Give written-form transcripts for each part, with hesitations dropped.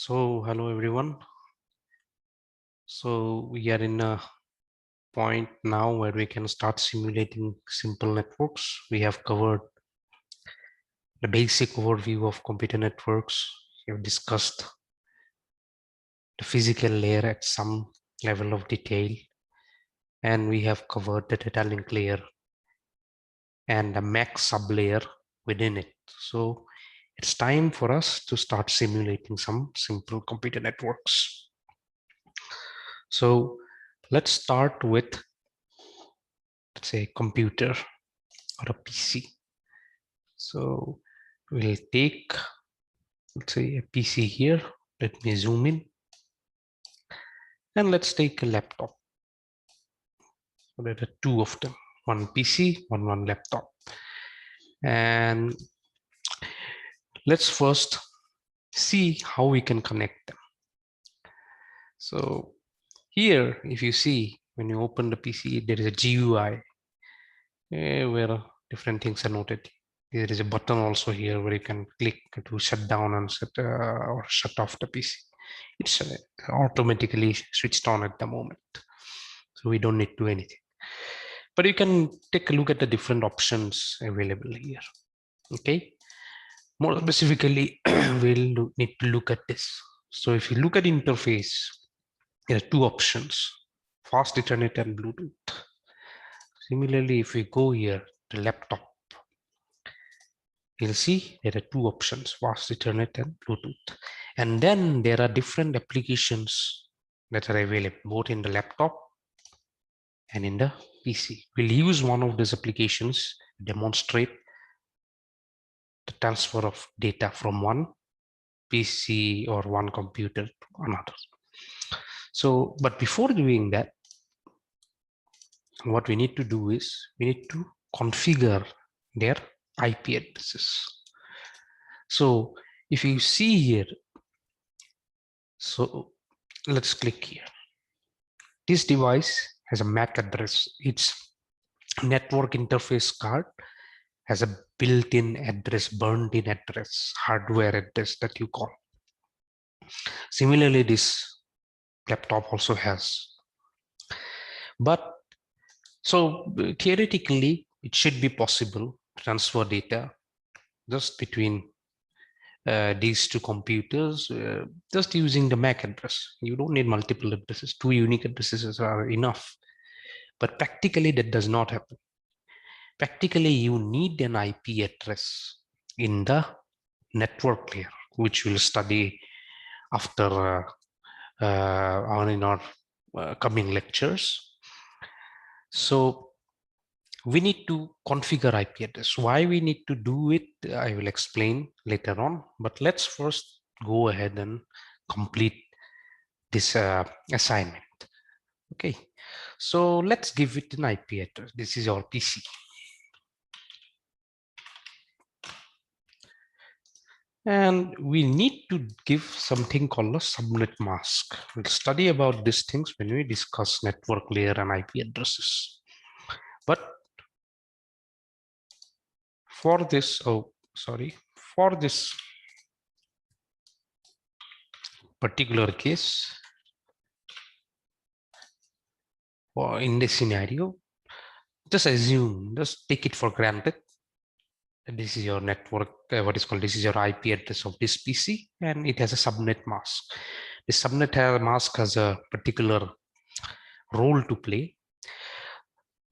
So, hello everyone. So, we are in a point now where we can start simulating simple networks. We have covered the basic overview of computer networks. We have discussed the physical layer at some level of detail, and we have covered the data link layer and the MAC sublayer within it. So, it's time for us to start simulating some simple computer networks. So, let's start with, let's say, a computer or a PC. So we'll take, let's say, a PC here. Let me zoom in. And let's take a laptop. So there are two of them, one PC, one laptop. And let's first see how we can connect them. So here, if you see, when you open the PC, there is a GUI where different things are noted. There is a button also here where you can click to shut down and or shut off the PC. It's automatically switched on at the moment, so we don't need to do anything. But you can take a look at the different options available here. Okay, more specifically, we'll need to look at this. So if you look at interface, there are two options: fast Ethernet and Bluetooth. Similarly, if we go here to laptop, you'll see there are two options: fast Ethernet and Bluetooth. And then there are different applications that are available both in the laptop and in the PC. We'll use one of these applications to demonstrate the transfer of data from one PC or one computer to another. So, but before doing that, what we need to do is we need to configure their IP addresses. So if you see here, so let's click here. This device has a MAC address. Its network interface card has a built-in address, burned-in address, hardware address that you call. Similarly, this laptop also has. But so theoretically, it should be possible to transfer data just between these two computers, just using the MAC address. You don't need multiple addresses. Two unique addresses are enough. But practically, that does not happen. Practically, you need an IP address in the network layer, which we'll study after on in our coming lectures. So we need to configure IP address. Why we need to do it, I will explain later on. But let's first go ahead and complete this assignment. Okay, so let's give it an IP address. This is our PC. And we need to give something called a subnet mask. We'll study about these things when we discuss network layer and IP addresses. But for this, for this particular case, or in this scenario, just assume, just take it for granted that this is your network, this is your IP address of this PC, and it has a subnet mask. The subnet mask has a particular role to play.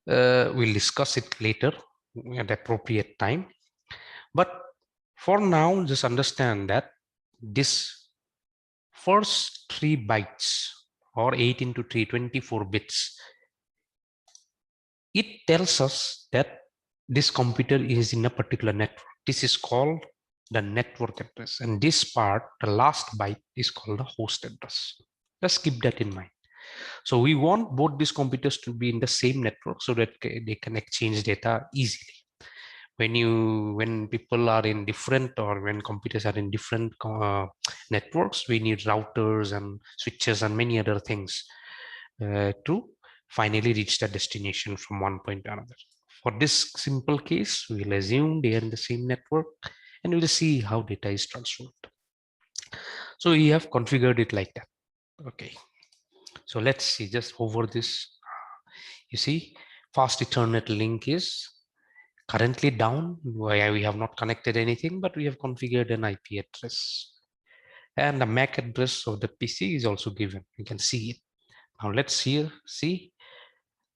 We'll discuss it later at appropriate time. But for now, just understand that this first 3 bytes or 8 into 3, 24 bits, it tells us that this computer is in a particular network. This is called the network address. And this part, the last byte, is called the host address. Just keep that in mind. So we want both these computers to be in the same network so that they can exchange data easily. When people are in different, or when computers are in different networks, we need routers and switches and many other things to finally reach the destination from one point to another. For this simple case, we'll assume they are in the same network and we'll see how data is transferred. So you have configured it like that. Okay. So let's see, just over this, you see, fast Ethernet link is currently down. Why we have not connected anything, but we have configured an IP address. And the MAC address of the PC is also given. You can see it. Now let's see,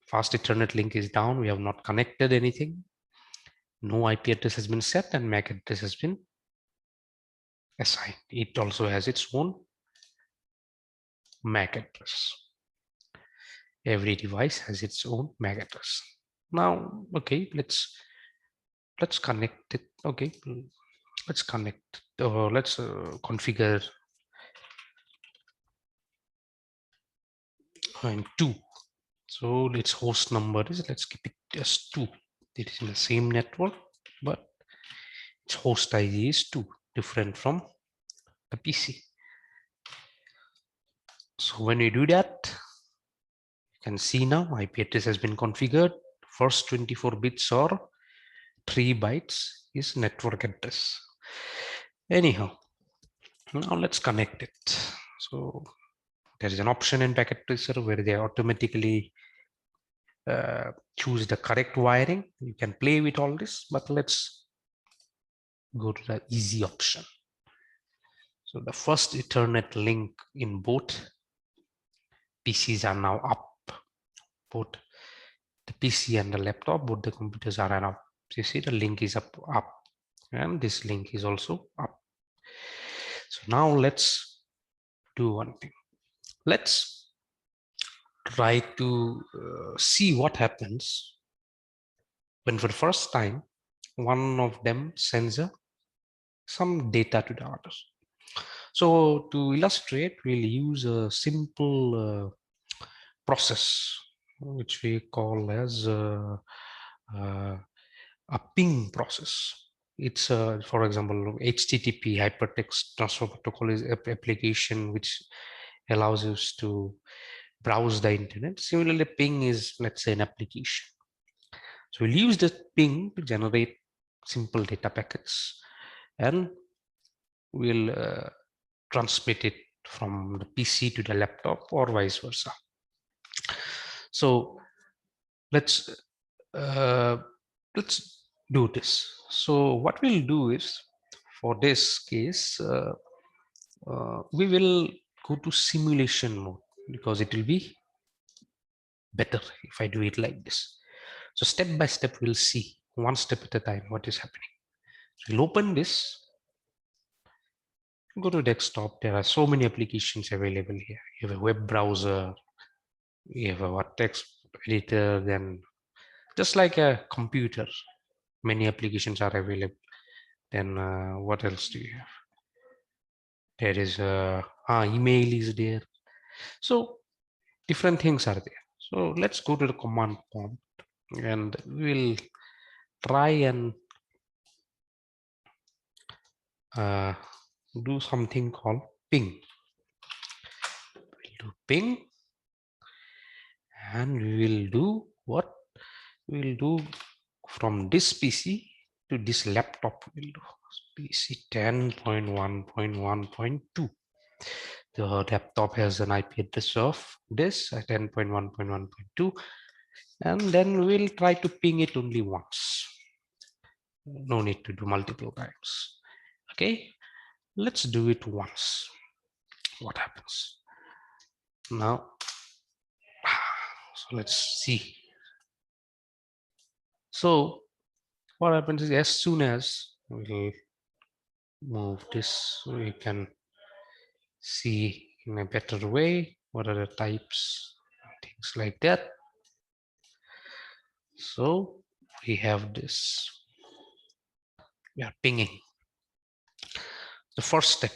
fast Ethernet link is down. We have not connected anything. No IP address has been set and MAC address has been assigned. It also has its own MAC address. Every device has its own MAC address. Now, okay, let's connect it. Okay, let's connect. Let's configure in 2. So its host number is, let's keep it as 2. It is in the same network, but its host ID is 2, different from the PC. So when we do that, you can see now IP address has been configured. First 24 bits or 3 bytes is network address. Anyhow, now let's connect it. So there is an option in Packet Tracer where they automatically choose the correct wiring. You can play with all this, but let's go to the easy option. So the first Ethernet link in both PCs are now up. Both the PC and the laptop, both the computers are now up. So you see the link is up, and this link is also up. So now let's do one thing. Let's try to see what happens when for the first time one of them sends some data to the others. So to illustrate, we'll use a simple process which we call as a ping process. It's for example, HTTP hypertext transfer protocol is an application which allows us to browse the internet. Similarly, ping is, let's say, an application. So we'll use the ping to generate simple data packets, and we'll transmit it from the PC to the laptop or vice versa. So let's do this. So what we'll do is, for this case, we will go to simulation mode because it will be better if I do it like this. So step by step, we'll see one step at a time what is happening. So we'll open this, go to desktop. There are so many applications available here. You have a web browser, you have a text editor, then just like a computer, many applications are available. Then what else do you have? There is email is there. So different things are there. So let's go to the command prompt and we'll try and do something called ping. We'll do ping, and we will do what? We'll do from this PC to this laptop. We'll do PC 10.1.1.2. The laptop has an IP address of this 10.1.1.2, and then we'll try to ping it only once. No need to do multiple times. Okay, let's do it once. What happens now? So let's see. So what happens is, as soon as we'll move this, we can see in a better way what are the types, things like that. So we have this, we are pinging. The first step,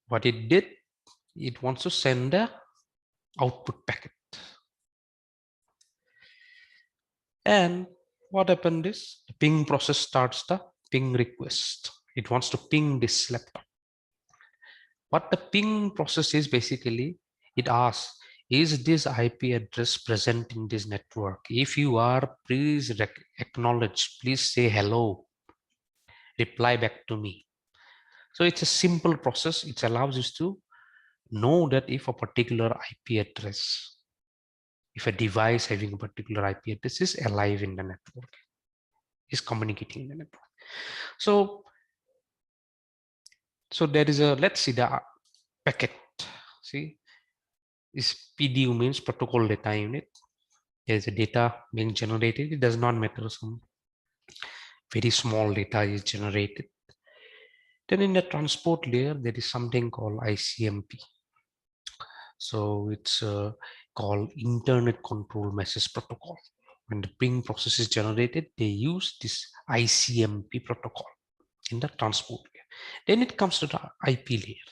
what it did, it wants to send the output packet. And what happened is, the ping process starts the ping request. It wants to ping this laptop. What the ping process is basically, it asks, is this IP address present in this network? If you are, please acknowledge, please say hello, reply back to me. So it's a simple process. It allows us to know that if a particular IP address, if a device having a particular IP address is alive in the network, is communicating in the network. So there is a, let's see the packet. See, this PDU means protocol data unit. There is a data being generated. It does not matter, some very small data is generated. Then in the transport layer, there is something called ICMP. So it's called Internet Control Message Protocol. When the ping process is generated, they use this ICMP protocol in the transport layer. Then it comes to the IP layer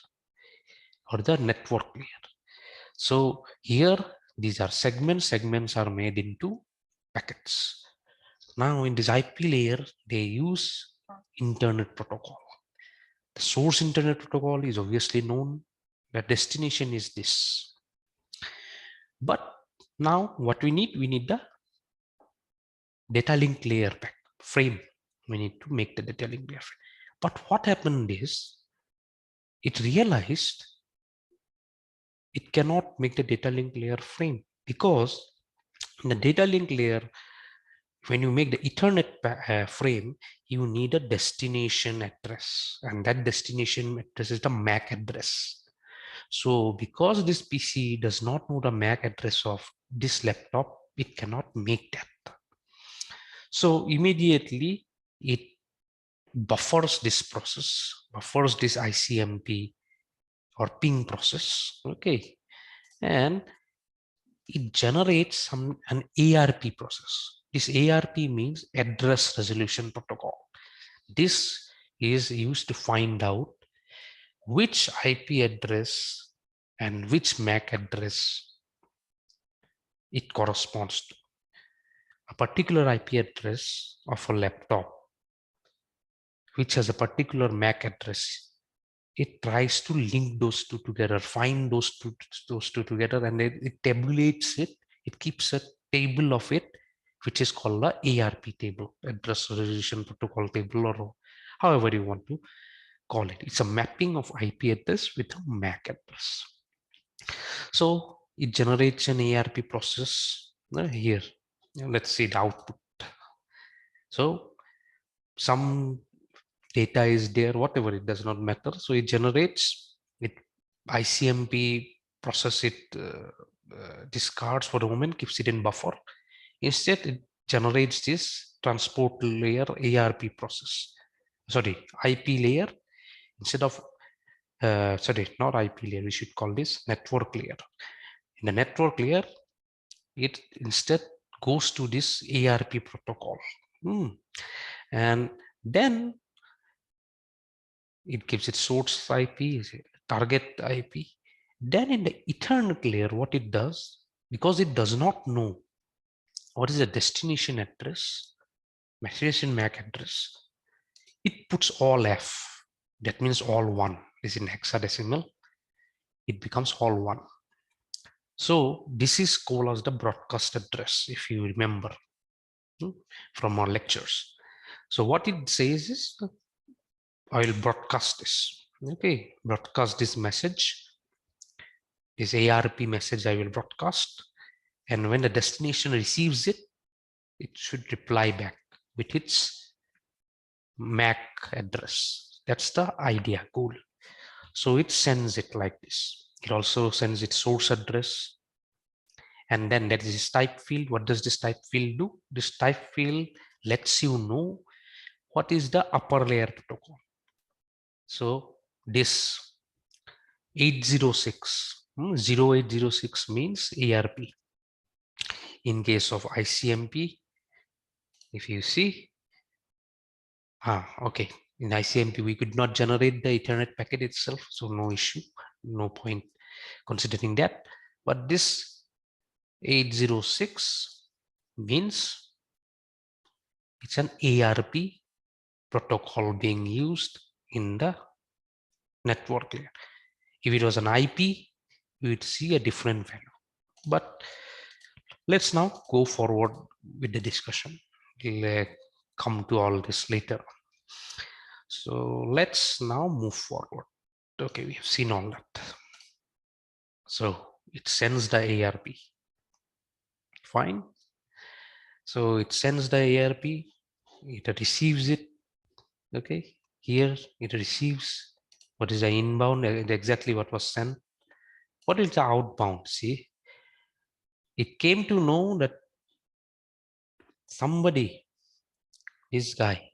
or the network layer. So here, these are segments. Segments are made into packets. Now in this IP layer, they use Internet Protocol. The source Internet Protocol is obviously known. The destination is this. But now what we need the data link layer frame. We need to make the data link layer frame. But what happened is, it realized it cannot make the data link layer frame, because in the data link layer, when you make the Ethernet frame, you need a destination address, and that destination address is the MAC address. So because this PC does not know the MAC address of this laptop, it cannot make that. So immediately it buffers this process, buffers this ICMP or ping process, okay, and it generates an ARP process. This ARP means address resolution protocol. This is used to find out which IP address and which MAC address it corresponds to. A particular IP address of a laptop which has a particular MAC address, it tries to link those two together, find those two together, and it tabulates it. It keeps a table of it, which is called the ARP table, address resolution protocol table, or however you want to call it. It's a mapping of IP address with a MAC address. So it generates an ARP process here. Let's see the output. So some data is there, whatever, it does not matter. So it generates it, ICMP process it discards for the moment, keeps it in buffer. Instead, it generates this transport layer ARP process. Sorry, IP layer instead of sorry, not IP layer. We should call this network layer. In the network layer, it instead goes to this ARP protocol, and then it gives it source IP, target IP. Then in the Ethernet layer, what it does, because it does not know what is the destination address, destination MAC address, it puts all F. That means all one is in hexadecimal. It becomes all one. So this is called as the broadcast address, if you remember from our lectures. So what it says is, I will broadcast this. Okay, broadcast this message. This ARP message I will broadcast. And when the destination receives it, it should reply back with its MAC address. That's the idea, goal. So it sends it like this. It also sends its source address. And then there is this type field. What does this type field do? This type field lets you know what is the upper layer protocol. So this 806, 0806 means ARP. In case of ICMP, if you see, okay, in ICMP, we could not generate the Ethernet packet itself, so no issue, no point considering that. But this 806 means it's an ARP protocol being used in the network layer. If it was an IP, you would see a different value. But let's now go forward with the discussion. We'll come to all this later. So let's now move forward. Okay, we have seen all that. So it sends the ARP. Fine. So it sends the ARP, it receives it. Okay, here it receives what is the inbound, exactly what was sent. What is the outbound? See, it came to know that somebody, this guy,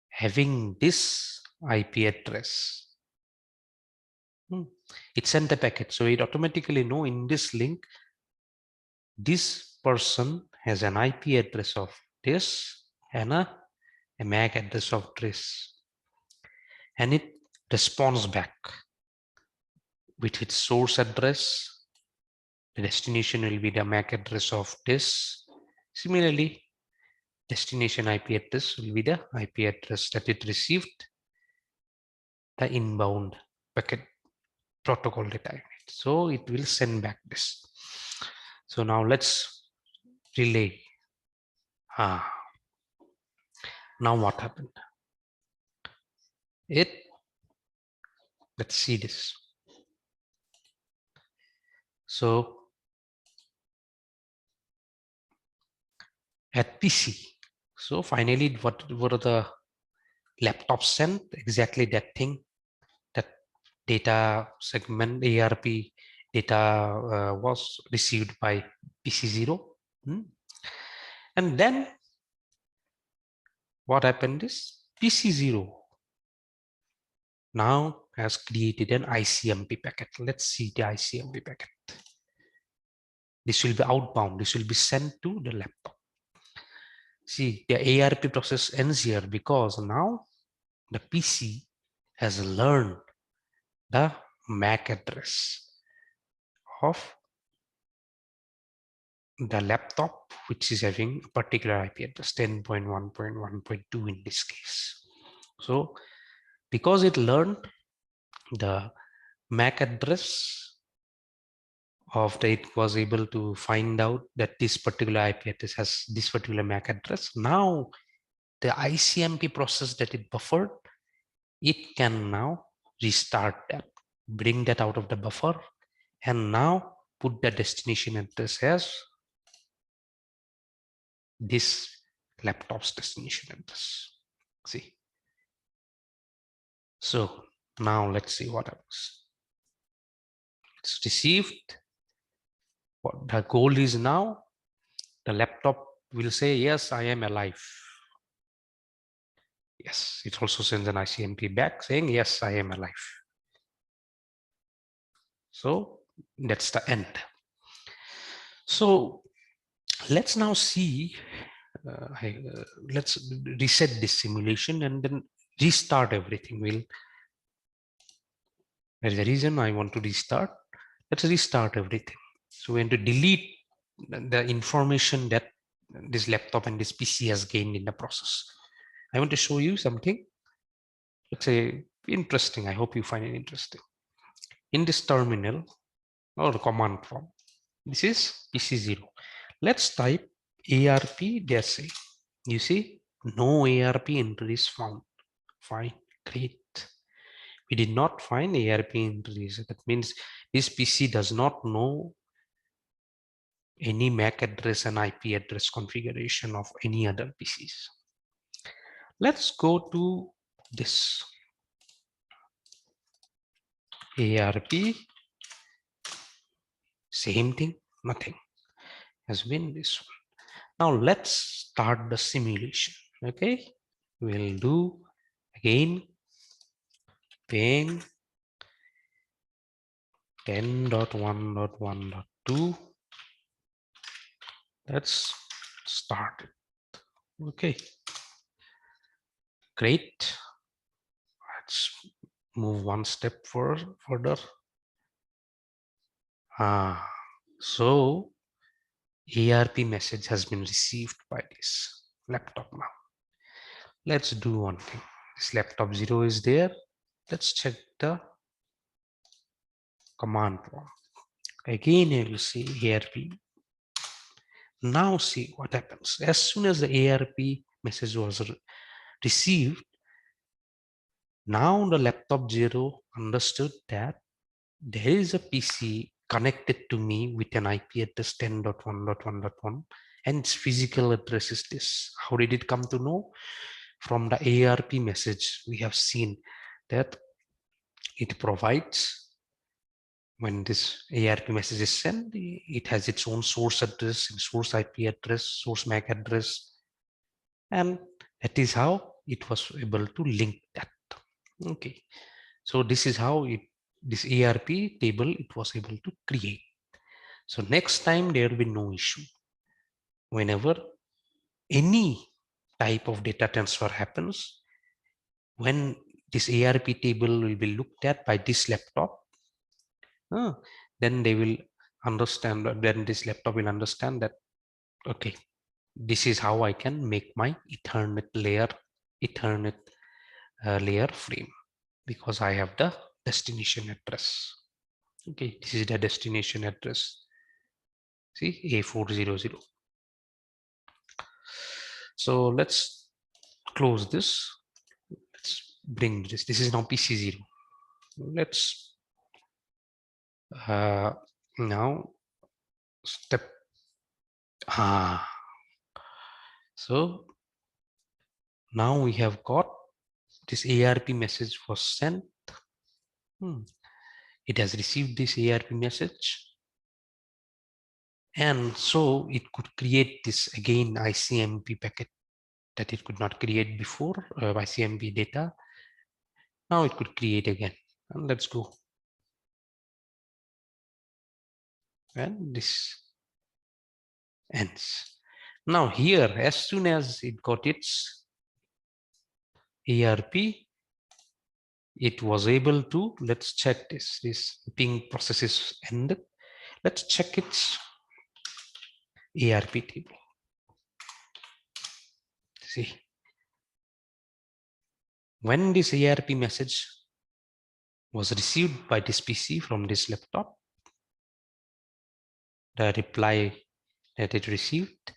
having this IP address, it sent the packet. So it automatically know in this link, this person has an IP address of this and a MAC address of this. And it responds back with its source address. The destination will be the MAC address of this. Similarly, destination IP address will be the IP address that it received the inbound packet protocol data. So it will send back this. So now let's relay. Now what happened? Let's see this. So at PC, so finally what are the laptops sent? Exactly that thing, that data segment ARP data was received by PC0. And then what happened is PC0 now has created an ICMP packet. Let's see the ICMP packet. This will be outbound. This will be sent to the laptop. See, the ARP process ends here because now the PC has learned the MAC address of the laptop, which is having a particular IP address, 10.1.1.2 in this case. So because it learned the MAC address of the, it was able to find out that this particular IP address has this particular MAC address. Now the ICMP process that it buffered, it can now restart that, bring that out of the buffer, and now put the destination address as this laptop's destination address. See. So now let's see what happens. It's received. What the goal is now, the laptop will say, yes, I am alive. Yes, it also sends an ICMP back saying, yes, I am alive. So that's the end. So let's now see, let's reset this simulation and then restart everything. There's a reason I want to restart. Let's restart everything. So we're going to delete the information that this laptop and this PC has gained in the process. I want to show you something, let's say, interesting. I hope you find it interesting. In this terminal or command prompt, this is PC0. Let's type ARP-A. You see, no ARP entry is found. Fine, great. We did not find ARP entries. That means this PC does not know any MAC address and IP address configuration of any other PCs. Let's go to this ARP. Same thing, nothing has been this one. Now let's start the simulation. Okay, we'll do again ping 10.1.1.2. Let's start it. Okay, great. Let's move one step further. So ARP message has been received by this laptop now. Let's do one thing. This laptop 0 is there. Let's check the command prompt. Again, you will see ARP. Now see what happens. As soon as the ARP message was received. Now the laptop 0 understood that there is a PC connected to me with an IP address 10.1.1.1 and its physical address is this. How did it come to know? From the ARP message, we have seen that it provides, when this ARP message is sent, it has its own source address, source IP address, source MAC address, and that is how it was able to link that. Okay, so this is how this ARP table it was able to create. So next time there will be no issue. Whenever any type of data transfer happens, when this ARP table will be looked at by this laptop, then they will understand, then this laptop will understand that, okay, this is how I can make my Ethernet layer frame, because I have the destination address. Okay, this is the destination address. See, A400. So let's close this. Let's bring this. This is now PC0. Let's now step. So now we have got this ARP message was sent. It has received this ARP message. And so it could create this again ICMP packet that it could not create before, ICMP data. Now it could create again. And let's go. And this ends. Now here, as soon as it got its ARP, it was able to, let's check this ping process is ended. Let's check its ARP table. See, when this ARP message was received by this PC from this laptop, the reply that it received,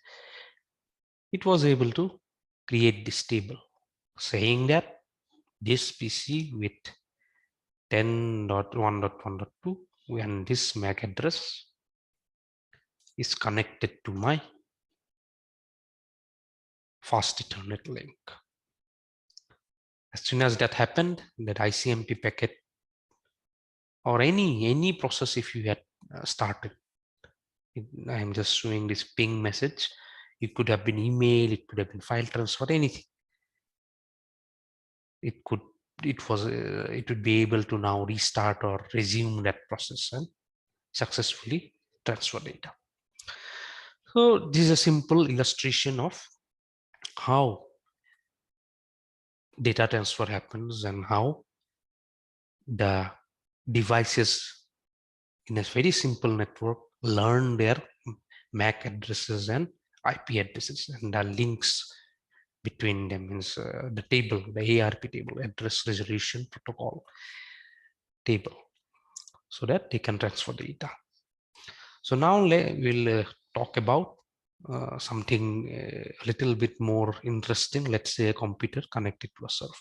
it was able to create this table saying that this PC with 10.1.1.2 and this MAC address is connected to my fast Ethernet link. As soon as that happened, that ICMP packet or any process, if you had started, I am just showing this ping message. It could have been email, it could have been file transfer, anything. It would be able to now restart or resume that process and successfully transfer data. So this is a simple illustration of how data transfer happens and how the devices in a very simple network learn their MAC addresses and IP addresses, and the links between them means the table, the ARP table, address resolution protocol table, so that they can transfer data. So now we'll talk about something a little bit more interesting. Let's say a computer connected to a server.